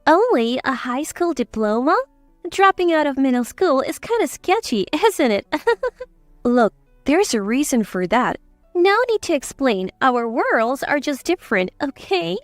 Only a high school diploma? Dropping out of middle school is kind of sketchy, isn't it? Look, there's a reason for that. No need to explain. Our worlds are just different, okay?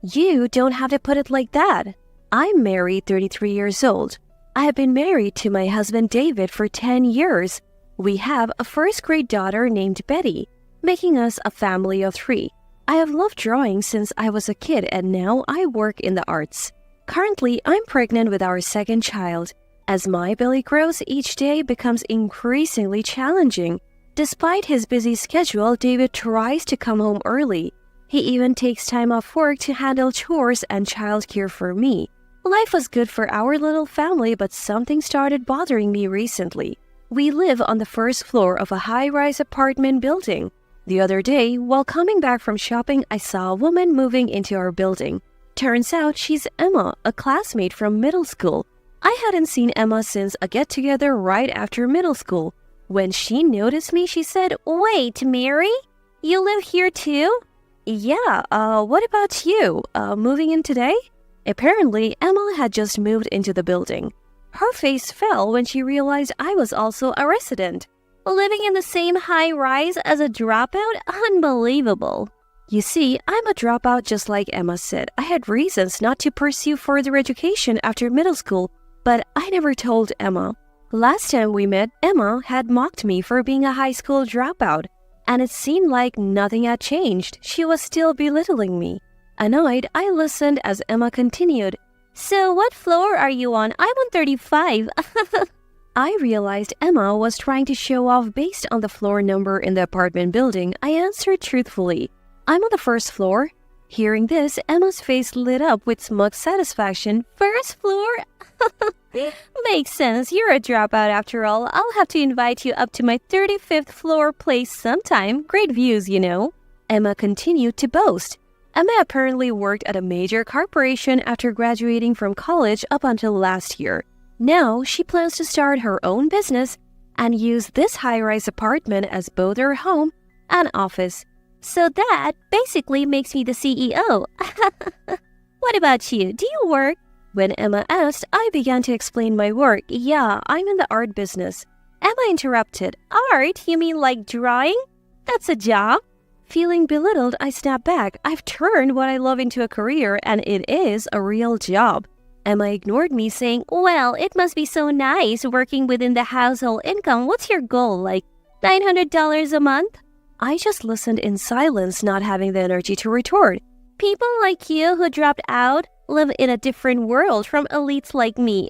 You don't have to put it like that. I'm married, 33 years old. I have been married to my husband David for 10 years. We have a first-grade daughter named Betty, making us a family of 3. I have loved drawing since I was a kid and now I work in the arts. Currently, I'm pregnant with our second child. As my belly grows, each day becomes increasingly challenging. Despite his busy schedule, David tries to come home early. He even takes time off work to handle chores and childcare for me. Life was good for our little family, but something started bothering me recently. We live on the first floor of a high-rise apartment building. The other day, while coming back from shopping, I saw a woman moving into our building. Turns out she's Emma, a classmate from middle school. I hadn't seen Emma since a get-together right after middle school. When she noticed me, she said, "Wait, Mary? You live here too?" "Yeah, what about you? Moving in today?" Apparently, Emma had just moved into the building. Her face fell when she realized I was also a resident. Living in the same high-rise as a dropout? Unbelievable. You see, I'm a dropout just like Emma said. I had reasons not to pursue further education after middle school, but I never told Emma. Last time we met, Emma had mocked me for being a high school dropout, and it seemed like nothing had changed. She was still belittling me. Annoyed, I listened as Emma continued. "So what floor are you on? I'm on 35. I realized Emma was trying to show off based on the floor number in the apartment building. I answered truthfully, "I'm on the first floor." Hearing this, Emma's face lit up with smug satisfaction. "First floor? Makes sense. You're a dropout after all. I'll have to invite you up to my 35th floor place sometime. Great views, you know." Emma continued to boast. Emma apparently worked at a major corporation after graduating from college up until last year. Now, she plans to start her own business and use this high-rise apartment as both her home and office. So that basically makes me the CEO. What about you? Do you work? When Emma asked, I began to explain my work. "Yeah, I'm in the art business." Emma interrupted. "Art? You mean like drawing? That's a job?" Feeling belittled, I snapped back. I've turned what I love into a career, and it is a real job. Emma ignored me, saying, "Well, it must be so nice working within the household income. What's your goal, like $900 a month?" I just listened in silence, not having the energy to retort. People like you who dropped out live in a different world from elites like me.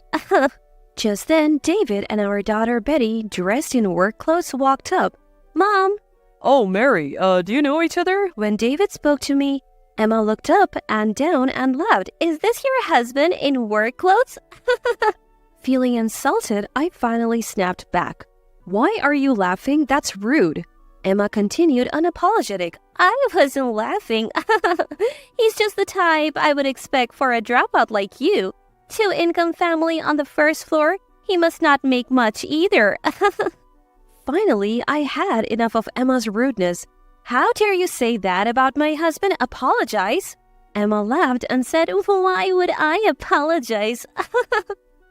Just then, David and our daughter Betty, dressed in work clothes, walked up. "Mom." "Oh, Mary, do you know each other?" When David spoke to me, Emma looked up and down and laughed. "Is this your husband in work clothes?" Feeling insulted, I finally snapped back. "Why are you laughing? That's rude." Emma continued unapologetic. "I wasn't laughing. He's just the type I would expect for a dropout like you. 2-income family on the first floor. He must not make much either." Finally, I had enough of Emma's rudeness. "How dare you say that about my husband? Apologize." Emma laughed and said, "Why would I apologize?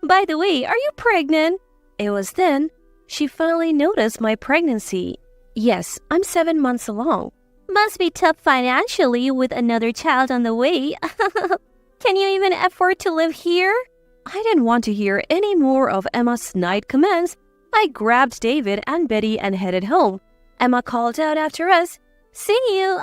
By the way, are you pregnant?" It was then she finally noticed my pregnancy. "Yes, I'm 7 months along." "Must be tough financially with another child on the way." "Can you even afford to live here?" I didn't want to hear any more of Emma's snide comments. I grabbed David and Betty and headed home. Emma called out after us, "See you.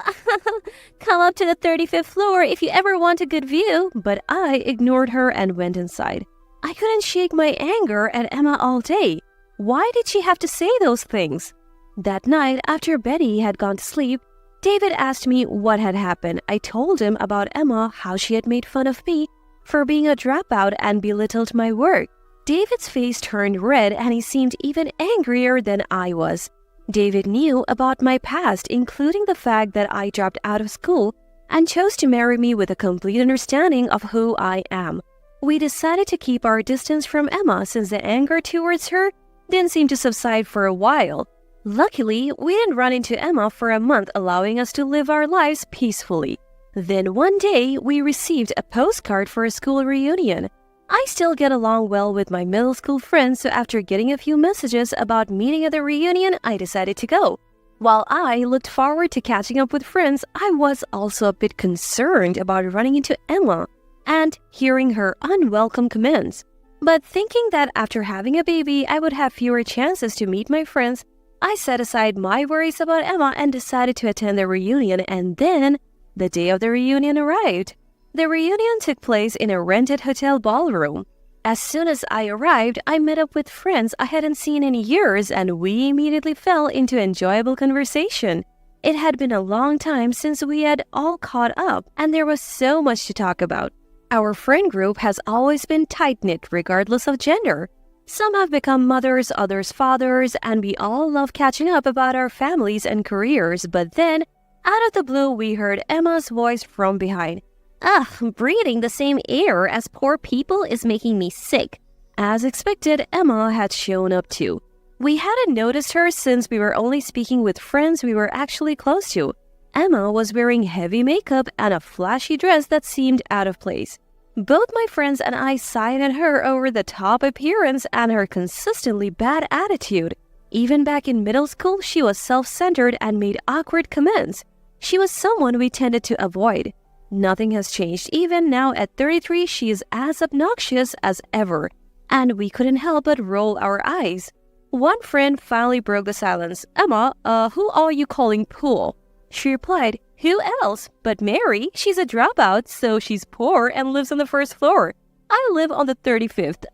Come up to the 35th floor if you ever want a good view." But I ignored her and went inside. I couldn't shake my anger at Emma all day. Why did she have to say those things? That night, after Betty had gone to sleep, David asked me what had happened. I told him about Emma, how she had made fun of me for being a dropout and belittled my work. David's face turned red and he seemed even angrier than I was. David knew about my past, including the fact that I dropped out of school and chose to marry me with a complete understanding of who I am. We decided to keep our distance from Emma since the anger towards her didn't seem to subside for a while. Luckily, we didn't run into Emma for a month, allowing us to live our lives peacefully. Then one day, we received a postcard for a school reunion. I still get along well with my middle school friends, so after getting a few messages about meeting at the reunion, I decided to go. While I looked forward to catching up with friends, I was also a bit concerned about running into Emma and hearing her unwelcome comments. But thinking that after having a baby, I would have fewer chances to meet my friends, I set aside my worries about Emma and decided to attend the reunion, and then the day of the reunion arrived. The reunion took place in a rented hotel ballroom. As soon as I arrived, I met up with friends I hadn't seen in years, and we immediately fell into enjoyable conversation. It had been a long time since we had all caught up, and there was so much to talk about. Our friend group has always been tight-knit regardless of gender. Some have become mothers, others fathers, and we all love catching up about our families and careers. But then, out of the blue, we heard Emma's voice from behind. Ugh, breathing the same air as poor people is making me sick. As expected, Emma had shown up too. We hadn't noticed her since we were only speaking with friends we were actually close to. Emma was wearing heavy makeup and a flashy dress that seemed out of place. Both my friends and I sighed at her over the top appearance and her consistently bad attitude. Even back in middle school, she was self-centered and made awkward comments. She was someone we tended to avoid. Nothing has changed. Even now at 33, she is as obnoxious as ever, and we couldn't help but roll our eyes. One friend finally broke the silence. Emma, who are you calling Pool? She replied, who else? But Mary, she's a dropout, so she's poor and lives on the first floor. I live on the 35th.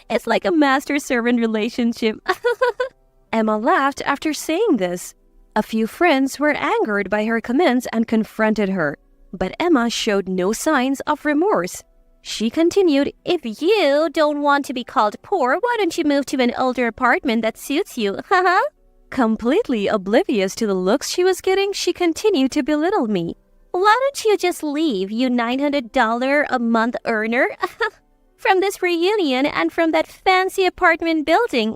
It's like a master-servant relationship. Emma laughed after saying this. A few friends were angered by her comments and confronted her. But Emma showed no signs of remorse. She continued, if you don't want to be called poor, why don't you move to an older apartment that suits you, haha? Completely oblivious to the looks she was getting, she continued to belittle me. Why don't you just leave, you $900 a month earner? From this reunion and from that fancy apartment building.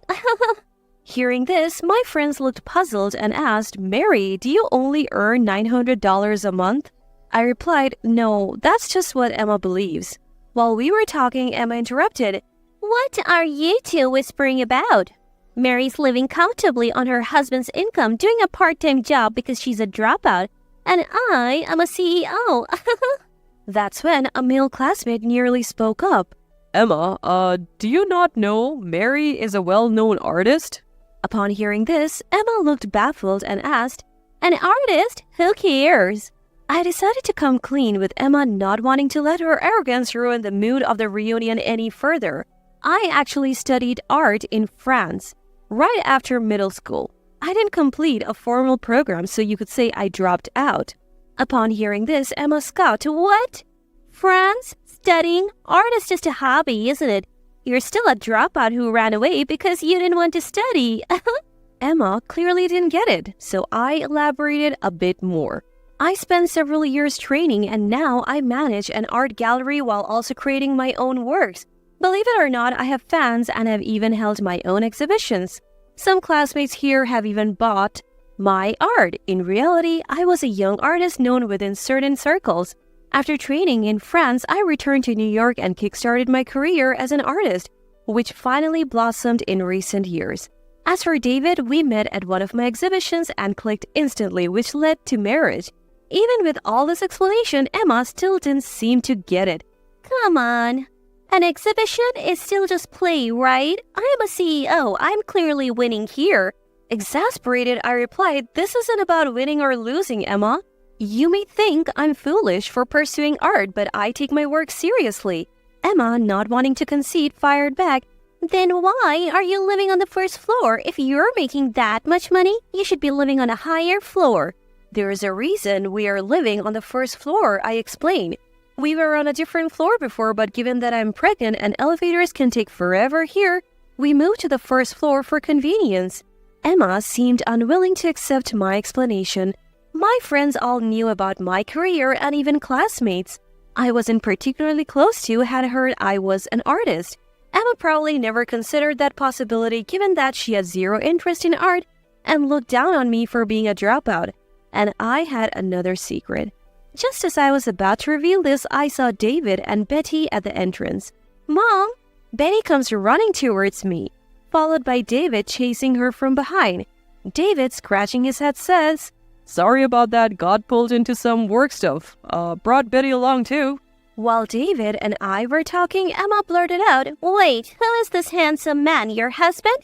Hearing this, my friends looked puzzled and asked, Mary, do you only earn $900 a month? I replied, no, that's just what Emma believes. While we were talking, Emma interrupted, what are you two whispering about? Mary's living comfortably on her husband's income, doing a part-time job because she's a dropout, and I am a CEO. That's when a male classmate nearly spoke up. Emma, do you not know Mary is a well-known artist? Upon hearing this, Emma looked baffled and asked, an artist? Who cares? I decided to come clean with Emma, not wanting to let her arrogance ruin the mood of the reunion any further. I actually studied art in France, right after middle school. I didn't complete a formal program, so you could say I dropped out. Upon hearing this, Emma scoffed. What? France? Studying? Art is just a hobby, isn't it? You're still a dropout who ran away because you didn't want to study. Emma clearly didn't get it, so I elaborated a bit more. I spent several years training, and now I manage an art gallery while also creating my own works. Believe it or not, I have fans and have even held my own exhibitions. Some classmates here have even bought my art. In reality, I was a young artist known within certain circles. After training in France, I returned to New York and kickstarted my career as an artist, which finally blossomed in recent years. As for David, we met at one of my exhibitions and clicked instantly, which led to marriage. Even with all this explanation, Emma still didn't seem to get it. Come on. An exhibition is still just play, right? I am a CEO. I'm clearly winning here. Exasperated, I replied, this isn't about winning or losing, Emma. You may think I'm foolish for pursuing art, but I take my work seriously. Emma, not wanting to concede, fired back, then why are you living on the first floor? If you're making that much money, you should be living on a higher floor. There is a reason we are living on the first floor, I explained. We were on a different floor before, but given that I'm pregnant and elevators can take forever here, we moved to the first floor for convenience. Emma seemed unwilling to accept my explanation. My friends all knew about my career, and even classmates I wasn't particularly close to had heard I was an artist. Emma probably never considered that possibility, given that she had zero interest in art and looked down on me for being a dropout. And I had another secret. Just as I was about to reveal this, I saw David and Betty at the entrance. "Mom!" Betty comes running towards me, followed by David chasing her from behind. David, scratching his head, says, Sorry about that, got pulled into some work stuff. Brought Betty along too. While David and I were talking, Emma blurted out, "Wait, who is this handsome man, your husband?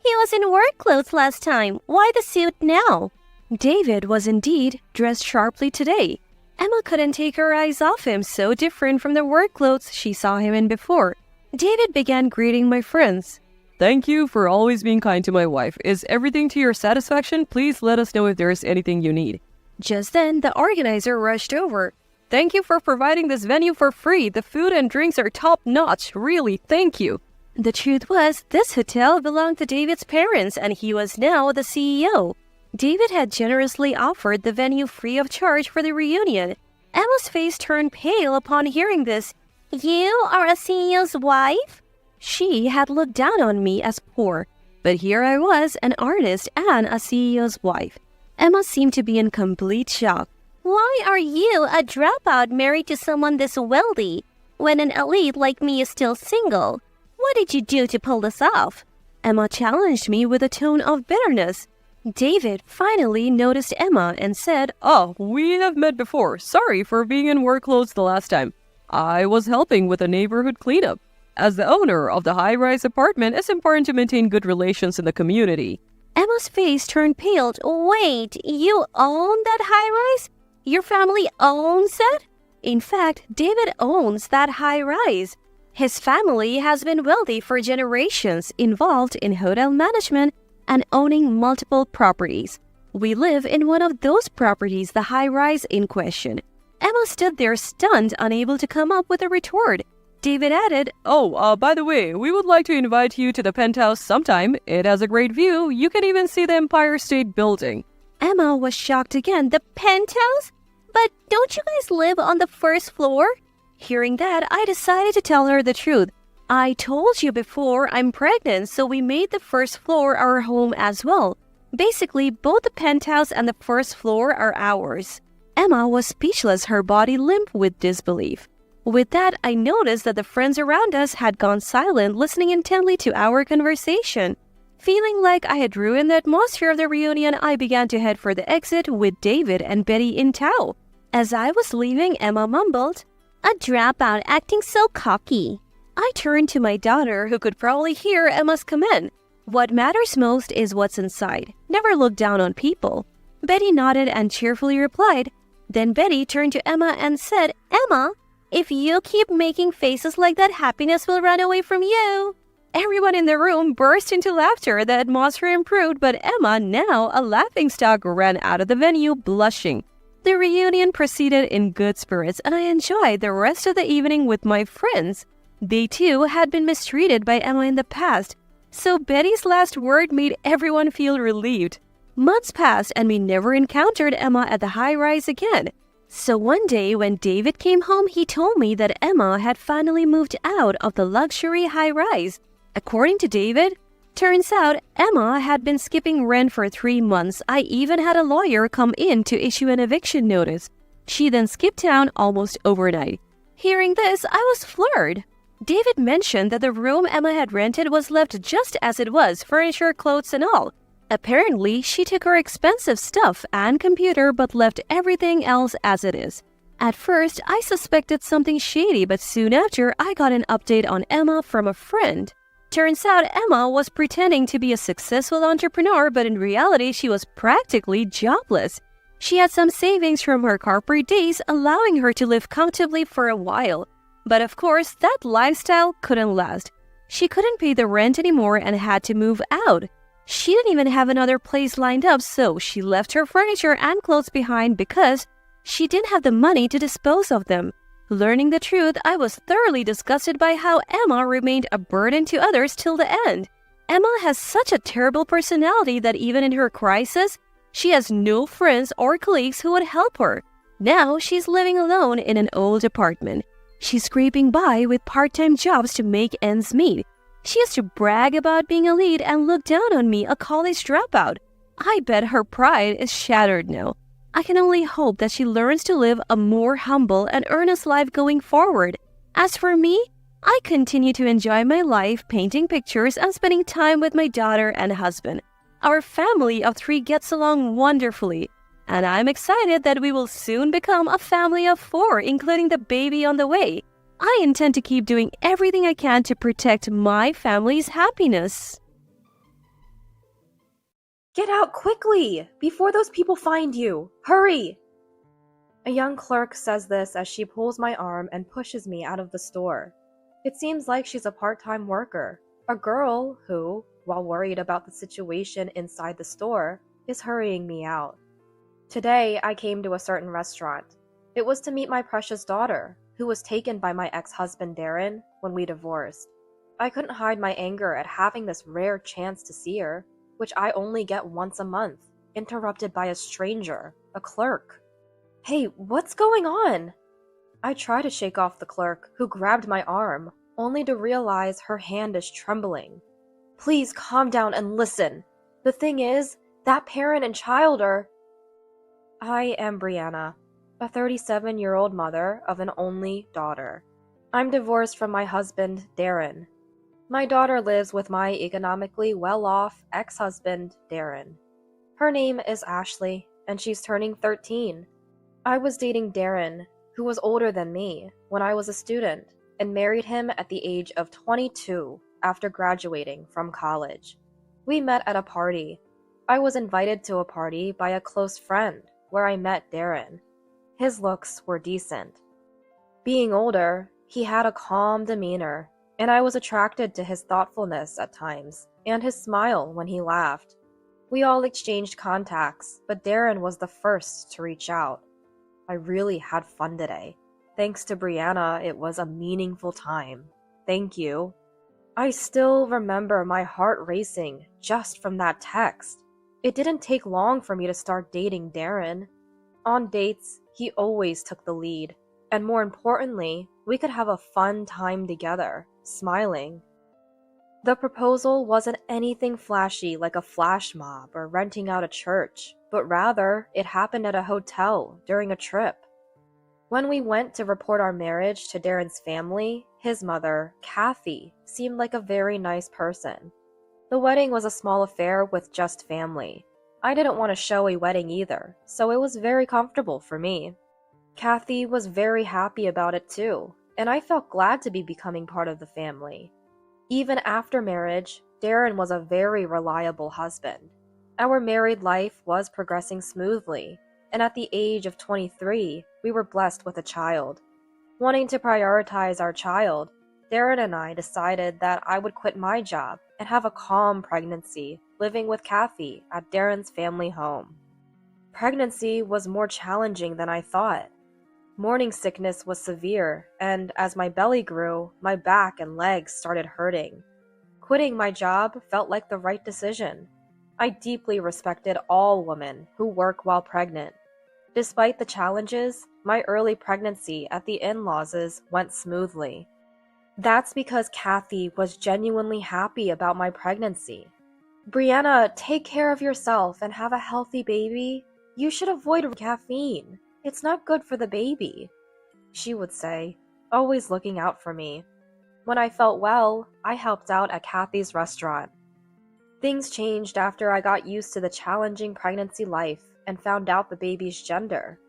He was in work clothes last time. Why the suit now?" David was indeed dressed sharply today. Emma couldn't take her eyes off him, so different from the work clothes she saw him in before. David began greeting my friends. Thank you for always being kind to my wife. Is everything to your satisfaction? Please let us know if there is anything you need. Just then, the organizer rushed over. Thank you for providing this venue for free. The food and drinks are top-notch. Really, thank you. The truth was, this hotel belonged to David's parents, and he was now the CEO. David had generously offered the venue free of charge for the reunion. Emma's face turned pale upon hearing this. "You are a CEO's wife?" She had looked down on me as poor, but here I was, an artist and a CEO's wife. Emma seemed to be in complete shock. "Why are you, a dropout, married to someone this wealthy, when an elite like me is still single? What did you do to pull this off?" Emma challenged me with a tone of bitterness. David finally noticed Emma and said, Oh, we have met before. Sorry for being in work clothes the last time. I was helping with a neighborhood cleanup. As the owner of the high-rise apartment, it's important to maintain good relations in the community. Emma's face turned pale. "Wait, you own that high-rise? Your family owns it?" In fact, David owns that high-rise. His family has been wealthy for generations, involved in hotel management and owning multiple properties. We live in one of those properties, the high-rise in question. Emma stood there stunned, unable to come up with a retort. David added, By the way, we would like to invite you to the penthouse sometime. It has a great view. You can even see the Empire State Building. Emma was shocked again. "The penthouse? But don't you guys live on the first floor?" Hearing that, I decided to tell her the truth. "I told you before, I'm pregnant, so we made the first floor our home as well. Basically, both the penthouse and the first floor are ours." Emma was speechless, her body limp with disbelief. With that, I noticed that the friends around us had gone silent, listening intently to our conversation. Feeling like I had ruined the atmosphere of the reunion, I began to head for the exit with David and Betty in tow. As I was leaving, Emma mumbled, "A dropout acting so cocky." I turned to my daughter, who could probably hear Emma's comment. "What matters most is what's inside. Never look down on people." Betty nodded and cheerfully replied. Then Betty turned to Emma and said, "Emma, if you keep making faces like that, happiness will run away from you." Everyone in the room burst into laughter. The atmosphere improved, but Emma, now a laughingstock, ran out of the venue blushing. The reunion proceeded in good spirits, and I enjoyed the rest of the evening with my friends. They too had been mistreated by Emma in the past, so Betty's last word made everyone feel relieved. Months passed and we never encountered Emma at the high-rise again. So one day when David came home, he told me that Emma had finally moved out of the luxury high-rise. According to David, turns out Emma had been skipping rent for 3 months. I even had a lawyer come in to issue an eviction notice. She then skipped town almost overnight. Hearing this, I was floored. David mentioned that the room Emma had rented was left just as it was, furniture, clothes, and all. Apparently, she took her expensive stuff and computer but left everything else as it is. At first, I suspected something shady, but soon after, I got an update on Emma from a friend. Turns out Emma was pretending to be a successful entrepreneur, but in reality, she was practically jobless. She had some savings from her corporate days, allowing her to live comfortably for a while. But of course, that lifestyle couldn't last. She couldn't pay the rent anymore and had to move out. She didn't even have another place lined up, so she left her furniture and clothes behind because she didn't have the money to dispose of them. Learning the truth, I was thoroughly disgusted by how Emma remained a burden to others till the end. Emma has such a terrible personality that even in her crisis, she has no friends or colleagues who would help her. Now she's living alone in an old apartment. She's scraping by with part-time jobs to make ends meet. She used to brag about being a lead and look down on me, a college dropout. I bet her pride is shattered now. I can only hope that she learns to live a more humble and earnest life going forward. As for me, I continue to enjoy my life painting pictures and spending time with my daughter and husband. Our family of 3 gets along wonderfully, and I'm excited that we will soon become a family of 4, including the baby on the way. I intend to keep doing everything I can to protect my family's happiness. Get out quickly, before those people find you! Hurry! A young clerk says this as she pulls my arm and pushes me out of the store. It seems like she's a part-time worker, a girl who, while worried about the situation inside the store, is hurrying me out. Today, I came to a certain restaurant. It was to meet my precious daughter, who was taken by my ex-husband Darren when we divorced. I couldn't hide my anger at having this rare chance to see her, which I only get once a month, interrupted by a stranger, a clerk. Hey, what's going on? I try to shake off the clerk, who grabbed my arm, only to realize her hand is trembling. Please calm down and listen. The thing is, that parent and child are... I am Brianna, a 37-year-old mother of an only daughter. I'm divorced from my husband, Darren. My daughter lives with my economically well-off ex-husband, Darren. Her name is Ashley, and she's turning 13. I was dating Darren, who was older than me, when I was a student, and married him at the age of 22 after graduating from college. We met at a party. I was invited to a party by a close friend, where I met Darren. His looks were decent. Being older, he had a calm demeanor, and I was attracted to his thoughtfulness at times, and his smile when he laughed. We all exchanged contacts, but Darren was the first to reach out. I really had fun today. Thanks to Brianna, it was a meaningful time. Thank you. I still remember my heart racing just from that text. It didn't take long for me to start dating Darren. On dates, he always took the lead, and more importantly, we could have a fun time together, smiling. The proposal wasn't anything flashy like a flash mob or renting out a church, but rather it happened at a hotel during a trip. When we went to report our marriage to Darren's family, his mother, Kathy, seemed like a very nice person. The wedding was a small affair with just family. I didn't want a showy wedding either, so it was very comfortable for me. Kathy was very happy about it too, and I felt glad to be becoming part of the family. Even after marriage, Darren was a very reliable husband. Our married life was progressing smoothly, and at the age of 23, we were blessed with a child. Wanting to prioritize our child, Darren and I decided that I would quit my job and have a calm pregnancy, living with Kathy at Darren's family home. Pregnancy was more challenging than I thought. Morning sickness was severe, and as my belly grew, my back and legs started hurting. Quitting my job felt like the right decision. I deeply respected all women who work while pregnant. Despite the challenges, my early pregnancy at the in-laws' went smoothly. That's because Kathy was genuinely happy about my pregnancy. Brianna, take care of yourself and have a healthy baby. You should avoid caffeine. It's not good for the baby, she would say, always looking out for me. When I felt well, I helped out at Kathy's restaurant. Things changed after I got used to the challenging pregnancy life and found out the baby's gender.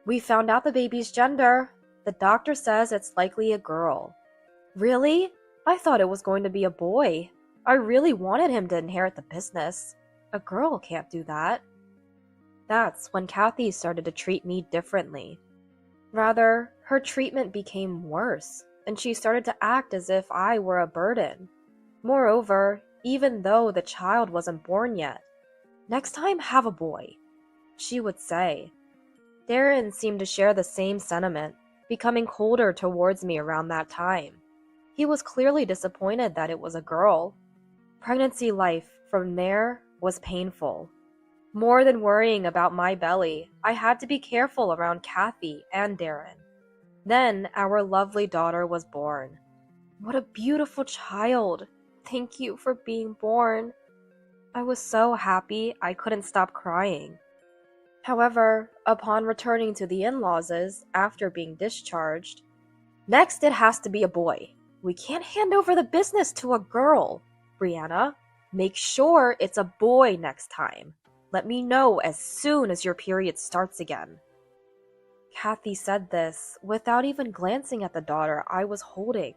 We found out the baby's gender. The doctor says it's likely a girl. Really? I thought it was going to be a boy. I really wanted him to inherit the business. A girl can't do that. That's when Kathy started to treat me differently. Rather, her treatment became worse, and she started to act as if I were a burden. Moreover, even though the child wasn't born yet, "Next time, have a boy," she would say. Darren seemed to share the same sentiment, becoming colder towards me around that time. He was clearly disappointed that it was a girl. Pregnancy life from there was painful. More than worrying about my belly, I had to be careful around Kathy and Darren. Then our lovely daughter was born. What a beautiful child! Thank you for being born. I was so happy I couldn't stop crying. However, upon returning to the in-laws' after being discharged, next it has to be a boy. We can't hand over the business to a girl. Brianna, make sure it's a boy next time. Let me know as soon as your period starts again. Kathy said this without even glancing at the daughter I was holding.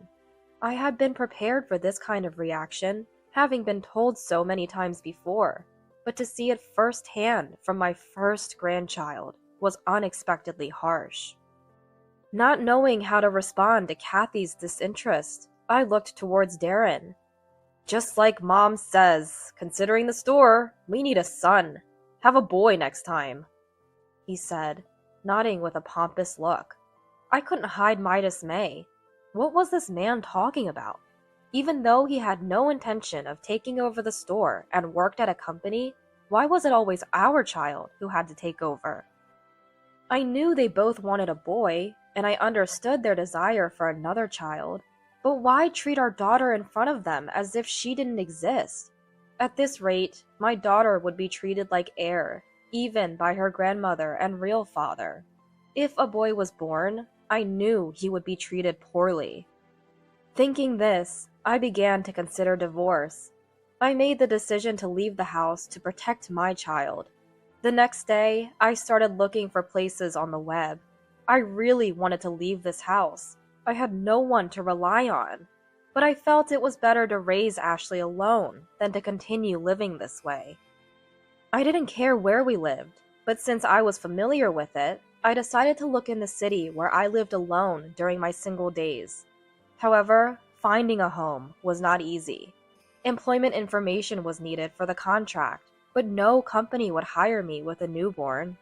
I had been prepared for this kind of reaction, having been told so many times before, but to see it firsthand from my first grandchild was unexpectedly harsh. Not knowing how to respond to Kathy's disinterest, I looked towards Darren. Just like Mom says, considering the store, we need a son. Have a boy next time, he said, nodding with a pompous look. I couldn't hide my dismay. What was this man talking about? Even though he had no intention of taking over the store and worked at a company, why was it always our child who had to take over? I knew they both wanted a boy, and I understood their desire for another child, but why treat our daughter in front of them as if she didn't exist? At this rate, my daughter would be treated like heir, even by her grandmother and real father. If a boy was born, I knew he would be treated poorly. Thinking this, I began to consider divorce. I made the decision to leave the house to protect my child. The next day, I started looking for places on the web. I really wanted to leave this house. I had no one to rely on, but I felt it was better to raise Ashley alone than to continue living this way. I didn't care where we lived, but since I was familiar with it, I decided to look in the city where I lived alone during my single days. However, finding a home was not easy. Employment information was needed for the contract, but no company would hire me with a newborn.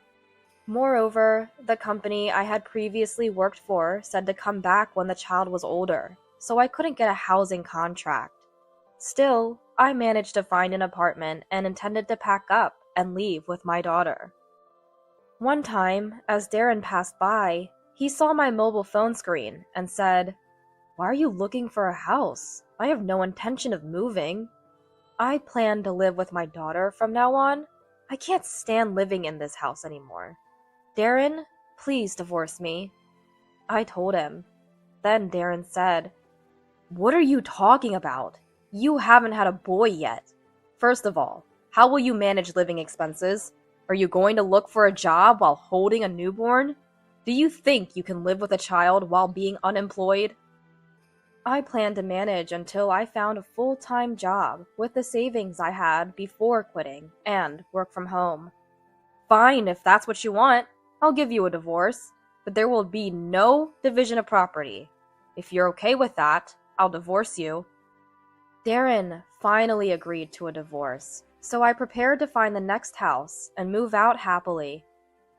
Moreover, the company I had previously worked for said to come back when the child was older, so I couldn't get a housing contract. Still, I managed to find an apartment and intended to pack up and leave with my daughter. One time, as Darren passed by, he saw my mobile phone screen and said, "Why are you looking for a house? I have no intention of moving. I plan to live with my daughter from now on. I can't stand living in this house anymore. Darren, please divorce me." I told him. Then Darren said, "What are you talking about? You haven't had a boy yet. First of all, how will you manage living expenses? Are you going to look for a job while holding a newborn? Do you think you can live with a child while being unemployed?" I planned to manage until I found a full-time job with the savings I had before quitting and work from home. "Fine, if that's what you want. I'll give you a divorce, but there will be no division of property. If you're okay with that, I'll divorce you." Darren finally agreed to a divorce, so I prepared to find the next house and move out happily.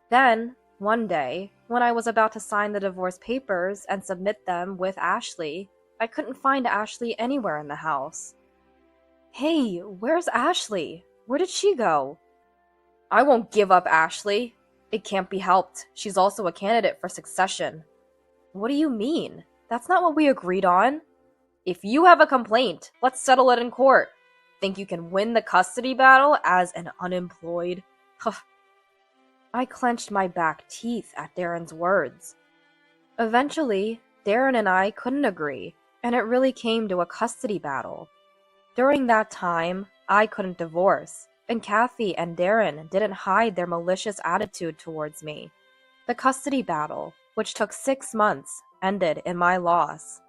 Then, one day, when I was about to sign the divorce papers and submit them with Ashley, I couldn't find Ashley anywhere in the house. "Hey, where's Ashley? Where did she go?" "I won't give up Ashley. It can't be helped. She's also a candidate for succession." "What do you mean? That's not what we agreed on." "If you have a complaint, let's settle it in court. Think you can win the custody battle as an unemployed?" I clenched my back teeth at Darren's words. Eventually, Darren and I couldn't agree, and it really came to a custody battle. During that time, I couldn't divorce, and Kathy and Darren didn't hide their malicious attitude towards me. The custody battle, which took 6 months, ended in my loss.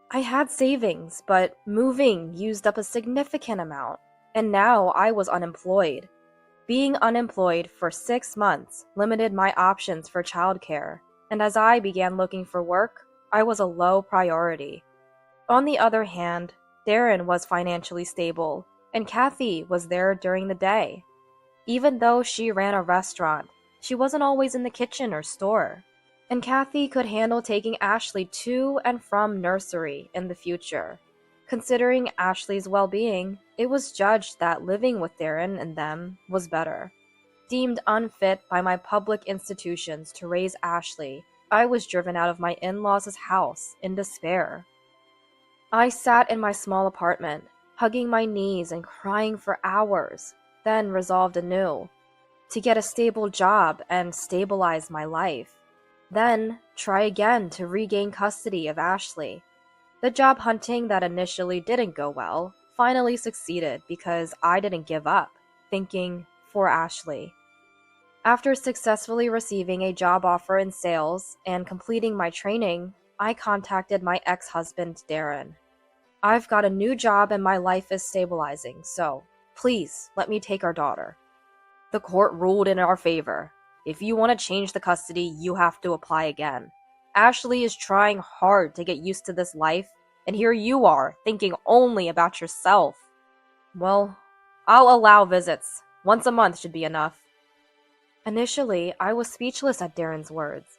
I had savings, but moving used up a significant amount, and now I was unemployed. Being unemployed for 6 months limited my options for childcare, and as I began looking for work, I was a low priority. On the other hand, Darren was financially stable, and Kathy was there during the day. Even though she ran a restaurant, she wasn't always in the kitchen or store, and Kathy could handle taking Ashley to and from nursery in the future. Considering Ashley's well-being, it was judged that living with Darren and them was better. Deemed unfit by my public institutions to raise Ashley, I was driven out of my in-laws' house in despair. I sat in my small apartment, hugging my knees and crying for hours, then resolved anew. to get a stable job and stabilize my life. Then try again to regain custody of Ashley. The job hunting that initially didn't go well finally succeeded because I didn't give up, thinking for Ashley. After successfully receiving a job offer in sales and completing my training, I contacted my ex-husband, Darren. I've got a new job and my life is stabilizing, so please let me take our daughter. The court ruled in our favor. If you want to change the custody, you have to apply again. Ashley is trying hard to get used to this life, and here you are, thinking only about yourself. Well, I'll allow visits. Once a month should be enough. Initially, I was speechless at Darren's words,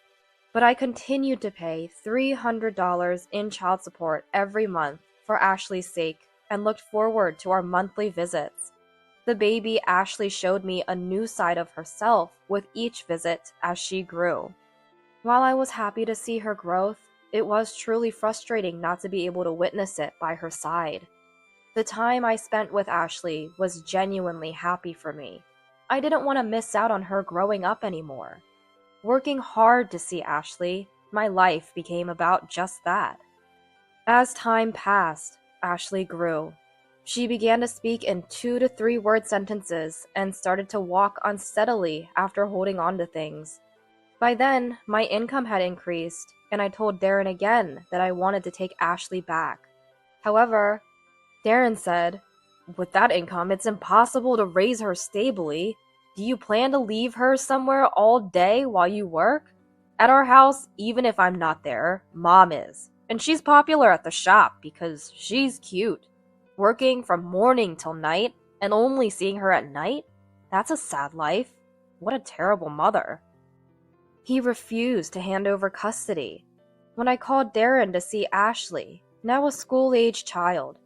but I continued to pay $300 in child support every month for Ashley's sake and looked forward to our monthly visits. The baby Ashley showed me a new side of herself with each visit as she grew. While I was happy to see her growth, it was truly frustrating not to be able to witness it by her side. The time I spent with Ashley was genuinely happy for me. I didn't want to miss out on her growing up anymore. Working hard to see Ashley, my life became about just that. As time passed, Ashley grew. She began to speak in 2 to 3 word sentences and started to walk unsteadily after holding on to things. By then, my income had increased, and I told Darren again that I wanted to take Ashley back. However, Darren said, "With that income, it's impossible to raise her stably. Do you plan to leave her somewhere all day while you work? At our house, even if I'm not there, Mom is. And she's popular at the shop because she's cute. Working from morning till night and only seeing her at night? That's a sad life. What a terrible mother." He refused to hand over custody. When I called Darren to see Ashley, now a school-age child,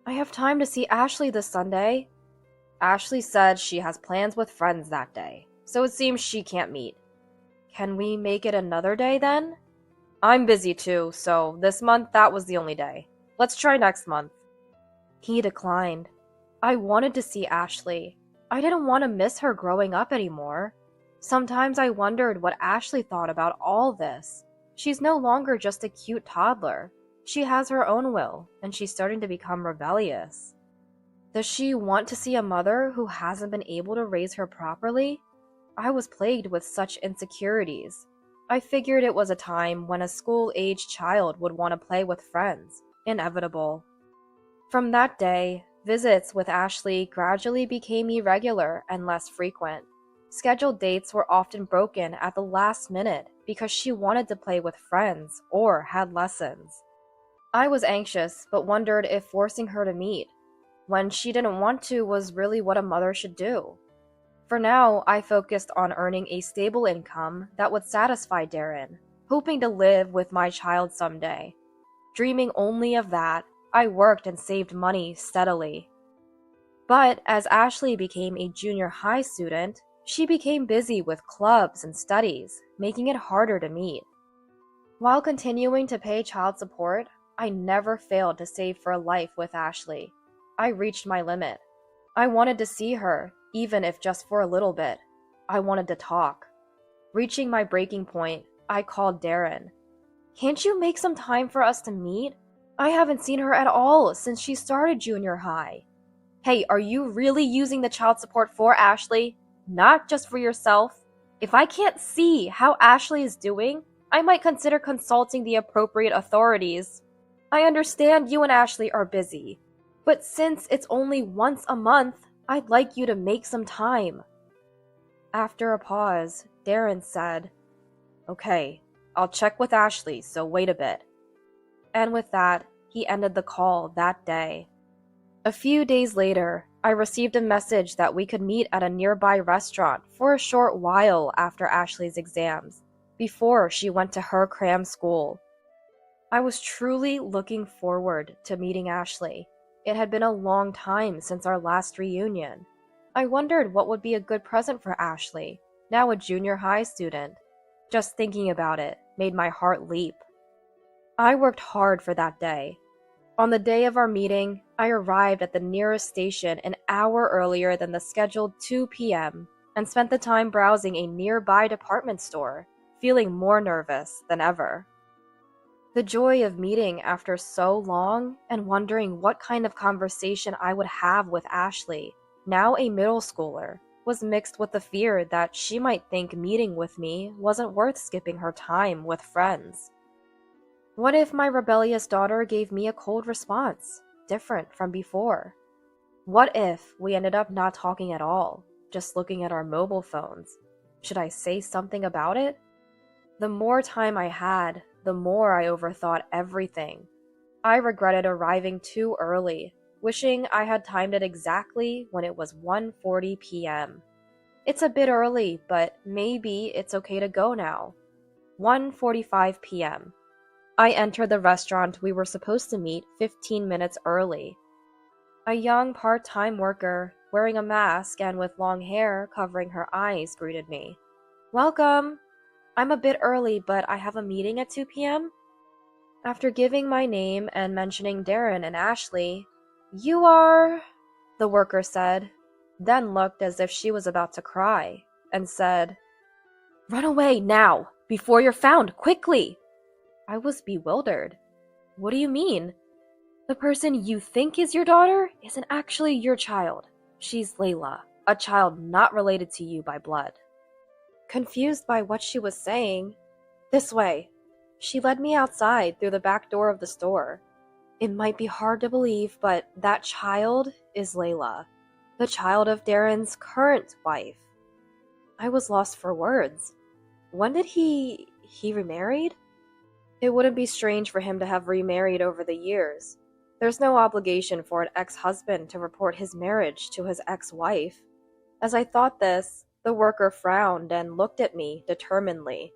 "I have time to see Ashley this Sunday." Ashley said she has plans with friends that day, so it seems she can't meet. "Can we make it another day then?" "I'm busy too, so this month that was the only day. Let's try next month." He declined. I wanted to see Ashley. I didn't want to miss her growing up anymore. Sometimes I wondered what Ashley thought about all this. She's no longer just a cute toddler. She has her own will, and she's starting to become rebellious. Does she want to see a mother who hasn't been able to raise her properly? I was plagued with such insecurities. I figured it was a time when a school-age child would want to play with friends. Inevitable. From that day, visits with Ashley gradually became irregular and less frequent. Scheduled dates were often broken at the last minute because she wanted to play with friends or had lessons. I was anxious but wondered if forcing her to meet when she didn't want to was really what a mother should do. For now, I focused on earning a stable income that would satisfy Darren, hoping to live with my child someday. Dreaming only of that, I worked and saved money steadily. But as Ashley became a junior high student, she became busy with clubs and studies, making it harder to meet. While continuing to pay child support, I never failed to save for a life with Ashley. I reached my limit. I wanted to see her, even if just for a little bit. I wanted to talk. Reaching my breaking point, I called Darren. "Can't you make some time for us to meet? I haven't seen her at all since she started junior high." "Hey, are you really using the child support for Ashley? Not just for yourself? If I can't see how Ashley is doing, I might consider consulting the appropriate authorities. I understand you and Ashley are busy, but since it's only once a month, I'd like you to make some time." After a pause, Darren said, "Okay, I'll check with Ashley, so wait a bit." And with that, he ended the call that day. A few days later, I received a message that we could meet at a nearby restaurant for a short while after Ashley's exams, before she went to her cram school. I was truly looking forward to meeting Ashley. It had been a long time since our last reunion. I wondered what would be a good present for Ashley, now a junior high student. Just thinking about it made my heart leap. I worked hard for that day. On the day of our meeting, I arrived at the nearest station an hour earlier than the scheduled 2 p.m. and spent the time browsing a nearby department store, feeling more nervous than ever. The joy of meeting after so long and wondering what kind of conversation I would have with Ashley, now a middle schooler, was mixed with the fear that she might think meeting with me wasn't worth skipping her time with friends. What if my rebellious daughter gave me a cold response, different from before? What if we ended up not talking at all, just looking at our mobile phones? Should I say something about it? The more time I had, the more I overthought everything. I regretted arriving too early, wishing I had timed it exactly when it was 1:40 p.m. It's a bit early, but maybe it's okay to go now. 1:45 p.m. I entered the restaurant we were supposed to meet 15 minutes early. A young part-time worker, wearing a mask and with long hair covering her eyes, greeted me. "Welcome! I'm a bit early, but I have a meeting at 2 p.m. After giving my name and mentioning Darren and Ashley, "You are," the worker said, then looked as if she was about to cry, and said, "Run away now, before you're found, quickly!" I was bewildered. "What do you mean? The person you think is your daughter isn't actually your child. She's Layla, a child not related to you by blood." Confused by what she was saying, "This way." She led me outside through the back door of the store. It might be hard to believe, but that child is Layla, the child of Darren's current wife. I was lost for words. When did he remarried? It wouldn't be strange for him to have remarried over the years. There's no obligation for an ex-husband to report his marriage to his ex-wife. As I thought this, the worker frowned and looked at me determinedly.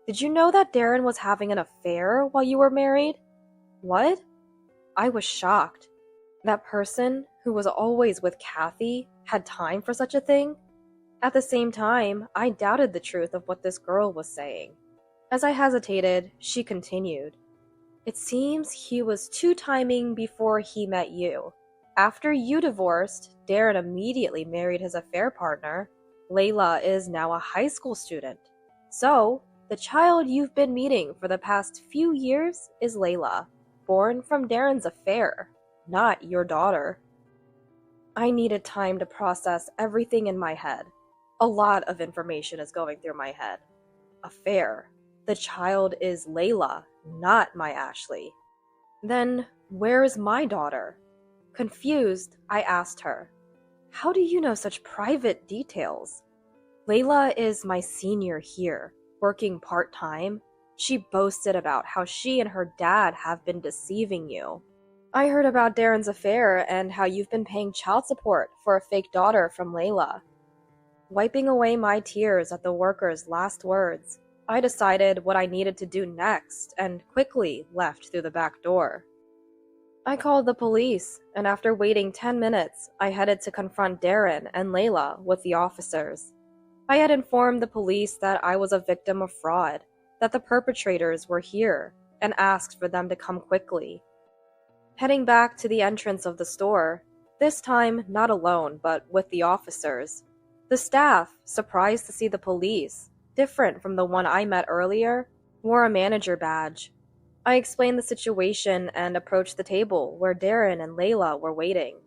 "Did you know that Darren was having an affair while you were married?" "What?" I was shocked. That person, who was always with Kathy, had time for such a thing? At the same time, I doubted the truth of what this girl was saying. As I hesitated, she continued. "It seems he was two-timing before he met you. After you divorced, Darren immediately married his affair partner. Layla is now a high school student. So, the child you've been meeting for the past few years is Layla, born from Darren's affair, not your daughter." I needed time to process everything in my head. A lot of information is going through my head. Affair. The child is Layla, not my Ashley. Then, where is my daughter? Confused, I asked her, "How do you know such private details?" "Layla is my senior here, working part-time. She boasted about how she and her dad have been deceiving you. I heard about Darren's affair and how you've been paying child support for a fake daughter from Layla." Wiping away my tears at the worker's last words, I decided what I needed to do next and quickly left through the back door. I called the police, and after waiting 10 minutes, I headed to confront Darren and Layla with the officers. I had informed the police that I was a victim of fraud, that the perpetrators were here, and asked for them to come quickly. Heading back to the entrance of the store, this time not alone but with the officers. The staff, surprised to see the police, different from the one I met earlier, wore a manager badge. I explained the situation and approached the table where Darren and Layla were waiting.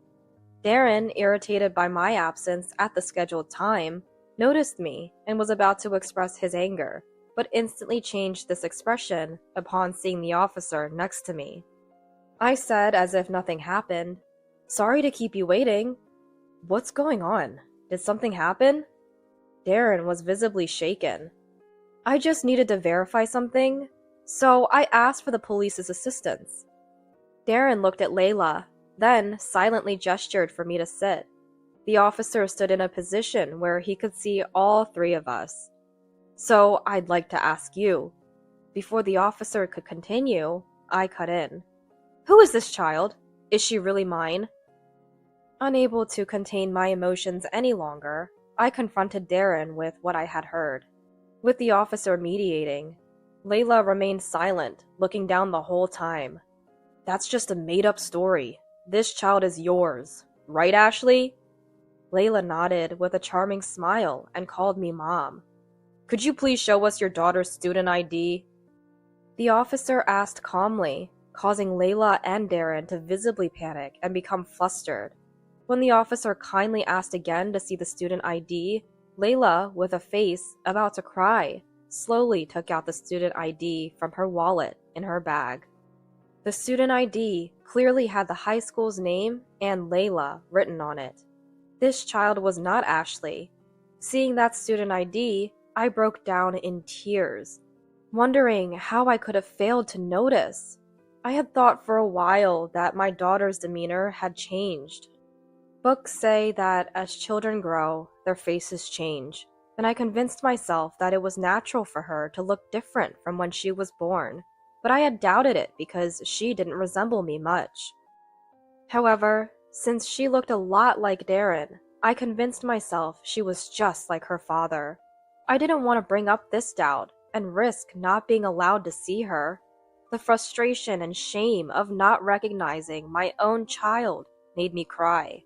Darren, irritated by my absence at the scheduled time, noticed me and was about to express his anger, but instantly changed this expression upon seeing the officer next to me. I said, as if nothing happened, "Sorry to keep you waiting." "What's going on? Did something happen?" Darren was visibly shaken. "I just needed to verify something, so I asked for the police's assistance." Darren looked at Layla, then silently gestured for me to sit. The officer stood in a position where he could see all three of us. "So I'd like to ask you." Before the officer could continue, I cut in. "Who is this child? Is she really mine?" Unable to contain my emotions any longer, I confronted Darren with what I had heard. With the officer mediating, Layla remained silent, looking down the whole time. "That's just a made-up story. This child is yours. Right, Ashley?" Layla nodded with a charming smile and called me Mom. Could you please show us your daughter's student ID? The officer asked calmly, causing Layla and Darren to visibly panic and become flustered. When the officer kindly asked again to see the student ID, Layla, with a face about to cry, slowly took out the student ID from her wallet in her bag. The student ID clearly had the high school's name and Layla written on it. This child was not Ashley. Seeing that student ID, I broke down in tears, wondering how I could have failed to notice. I had thought for a while that my daughter's demeanor had changed. Books say that as children grow, their faces change, and I convinced myself that it was natural for her to look different from when she was born, but I had doubted it because she didn't resemble me much. However, since she looked a lot like Darren, I convinced myself she was just like her father. I didn't want to bring up this doubt and risk not being allowed to see her. The frustration and shame of not recognizing my own child made me cry.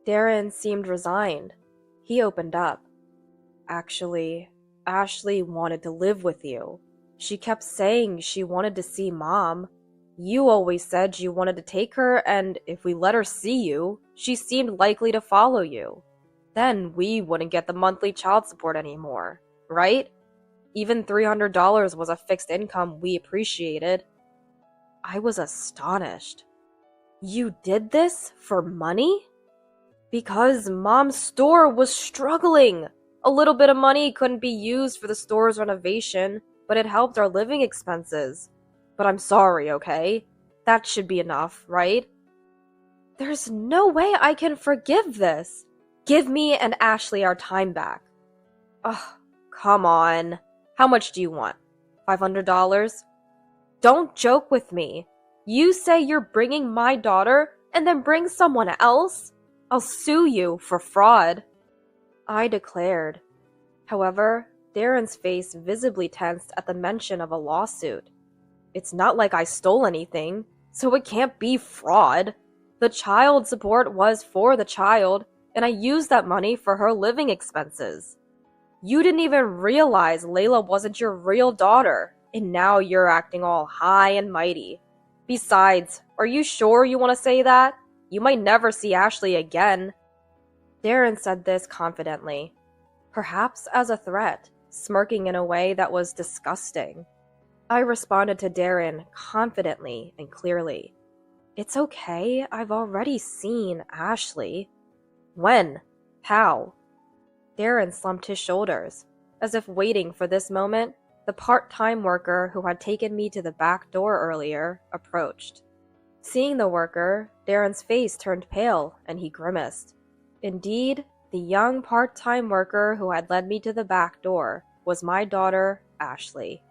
Darren seemed resigned. He opened up. Actually, Ashley wanted to live with you. She kept saying she wanted to see Mom. You always said you wanted to take her, and if we let her see you, she seemed likely to follow you. Then we wouldn't get the monthly child support anymore, right? Even $300 was a fixed income we appreciated. I was astonished. You did this for money? Because Mom's store was struggling. A little bit of money couldn't be used for the store's renovation, but it helped our living expenses. But I'm sorry, okay? That should be enough, right? There's no way I can forgive this. Give me and Ashley our time back. Ugh, come on. How much do you want? $500? Don't joke with me. You say you're bringing my daughter and then bring someone else? I'll sue you for fraud. I declared. However, Darren's face visibly tensed at the mention of a lawsuit. It's not like I stole anything, so it can't be fraud. The child support was for the child, and I used that money for her living expenses. You didn't even realize Layla wasn't your real daughter, and now you're acting all high and mighty. Besides, are you sure you want to say that? You might never see Ashley again. Darren said this confidently, perhaps as a threat, smirking in a way that was disgusting. I responded to Darren confidently and clearly. It's okay, I've already seen Ashley. When? How? Darren slumped his shoulders, as if waiting for this moment. The part-time worker who had taken me to the back door earlier approached. Seeing the worker, Darren's face turned pale and he grimaced. Indeed, the young part-time worker who had led me to the back door was my daughter, Ashley.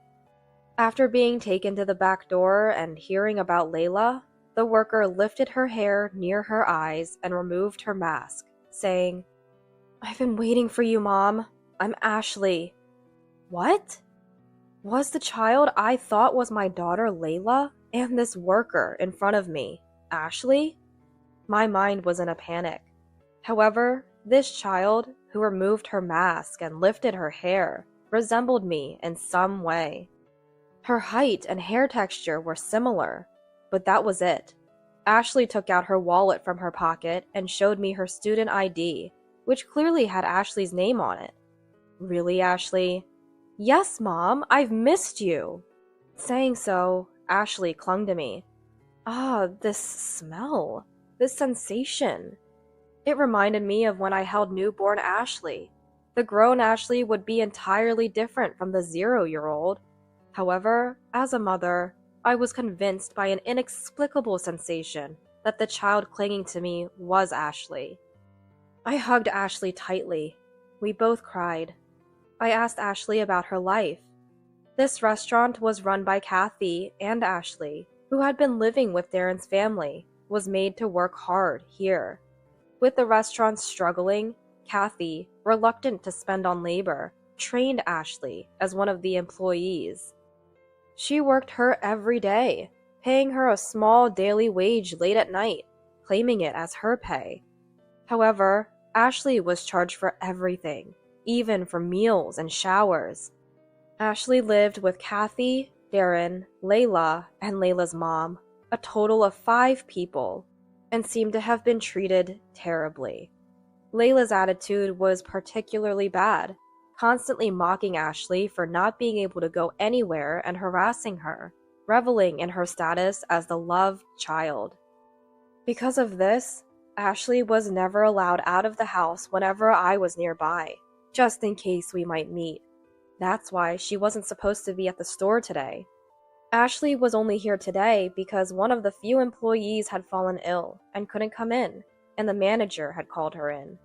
After being taken to the back door and hearing about Layla, the worker lifted her hair near her eyes and removed her mask, saying, I've been waiting for you, Mom. I'm Ashley. What? Was the child I thought was my daughter Layla and this worker in front of me, Ashley? My mind was in a panic. However, this child, who removed her mask and lifted her hair, resembled me in some way. Her height and hair texture were similar, but that was it. Ashley took out her wallet from her pocket and showed me her student ID, which clearly had Ashley's name on it. Really, Ashley? Yes, Mom, I've missed you. Saying so, Ashley clung to me. Ah, this smell, this sensation. It reminded me of when I held newborn Ashley. The grown Ashley would be entirely different from the 0-year-old. However, as a mother, I was convinced by an inexplicable sensation that the child clinging to me was Ashley. I hugged Ashley tightly. We both cried. I asked Ashley about her life. This restaurant was run by Kathy, and Ashley, who had been living with Darren's family, was made to work hard here. With the restaurant struggling, Kathy, reluctant to spend on labor, trained Ashley as one of the employees. She worked her every day, paying her a small daily wage late at night, claiming it as her pay. However, Ashley was charged for everything, even for meals and showers. Ashley lived with Kathy, Darren, Layla, and Layla's mom, a total of 5 people, and seemed to have been treated terribly. Layla's attitude was particularly bad, constantly mocking Ashley for not being able to go anywhere and harassing her, reveling in her status as the loved child. Because of this, Ashley was never allowed out of the house whenever I was nearby, just in case we might meet. That's why she wasn't supposed to be at the store today. Ashley was only here today because one of the few employees had fallen ill and couldn't come in, and the manager had called her in.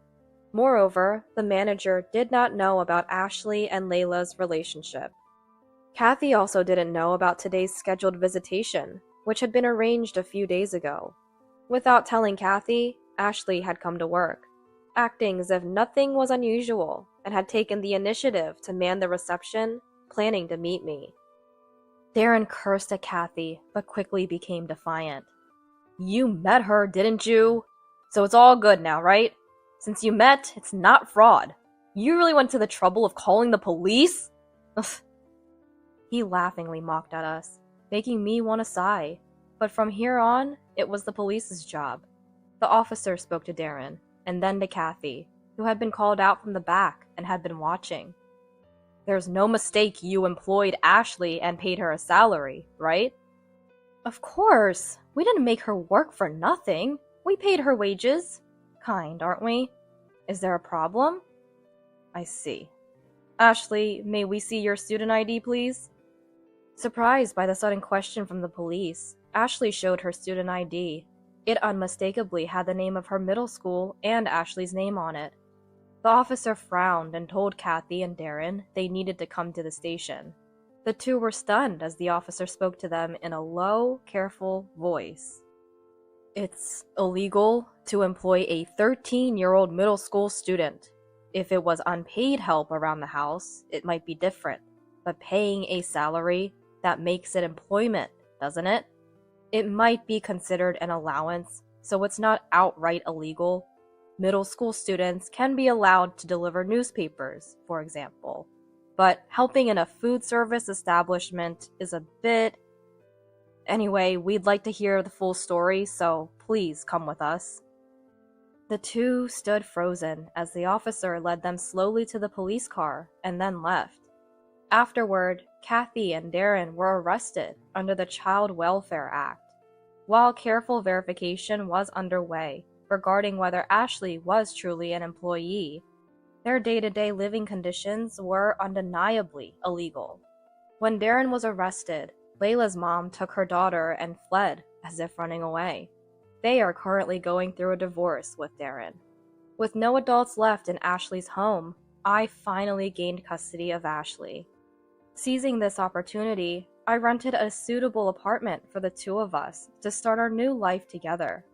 Moreover, the manager did not know about Ashley and Layla's relationship. Kathy also didn't know about today's scheduled visitation, which had been arranged a few days ago. Without telling Kathy, Ashley had come to work, acting as if nothing was unusual, and had taken the initiative to man the reception, planning to meet me. Darren cursed at Kathy, but quickly became defiant. "You met her, didn't you? So it's all good now, right? Since you met, it's not fraud. You really went to the trouble of calling the police?" He laughingly mocked at us, making me want to sigh. But from here on, it was the police's job. The officer spoke to Darren, and then to Kathy, who had been called out from the back and had been watching. "There's no mistake you employed Ashley and paid her a salary, right?" "Of course! We didn't make her work for nothing. We paid her wages. Kind, aren't we? Is there a problem?" "I see. Ashley, may we see your student ID, please?" Surprised by the sudden question from the police, Ashley showed her student ID. It unmistakably had the name of her middle school and Ashley's name on it. The officer frowned and told Kathy and Darren they needed to come to the station. The two were stunned as the officer spoke to them in a low, careful voice. "It's illegal to employ a 13-year-old middle school student. If it was unpaid help around the house, it might be different. But paying a salary, that makes it employment, doesn't it? It might be considered an allowance, so it's not outright illegal. Middle school students can be allowed to deliver newspapers, for example. But helping in a food service establishment is a bit... Anyway, we'd like to hear the full story, so please come with us." The two stood frozen as the officer led them slowly to the police car and then left. Afterward, Kathy and Darren were arrested under the Child Welfare Act. While careful verification was underway regarding whether Ashley was truly an employee, their day-to-day living conditions were undeniably illegal. When Darren was arrested, Layla's mom took her daughter and fled, as if running away. They are currently going through a divorce with Darren. With no adults left in Ashley's home, I finally gained custody of Ashley. Seizing this opportunity, I rented a suitable apartment for the two of us to start our new life together.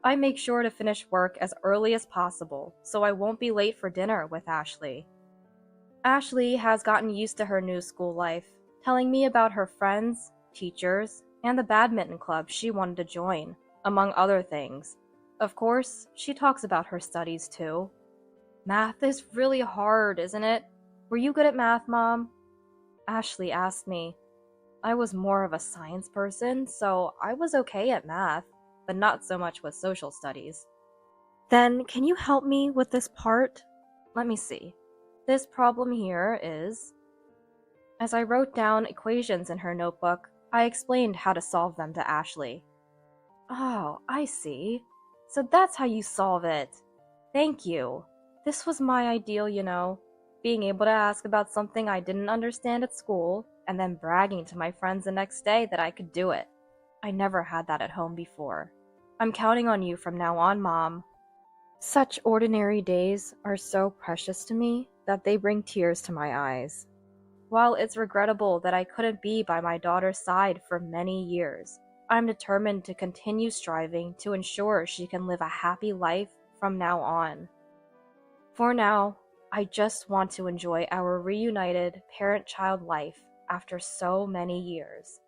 I make sure to finish work as early as possible so I won't be late for dinner with Ashley. Ashley has gotten used to her new school life, telling me about her friends, teachers, and the badminton club she wanted to join, among other things. Of course, she talks about her studies too. "Math is really hard, isn't it? Were you good at math, Mom?" Ashley asked me. I was more of a science person, so I was okay at math, but not so much with social studies. "Then can you help me with this part? Let me see. This problem here is..." As I wrote down equations in her notebook, I explained how to solve them to Ashley. "Oh, I see. So that's how you solve it. Thank you. This was my ideal, being able to ask about something I didn't understand at school, and then bragging to my friends the next day that I could do it. I never had that at home before. I'm counting on you from now on, Mom." Such ordinary days are so precious to me that they bring tears to my eyes. While it's regrettable that I couldn't be by my daughter's side for many years, I'm determined to continue striving to ensure she can live a happy life from now on. For now, I just want to enjoy our reunited parent-child life after so many years.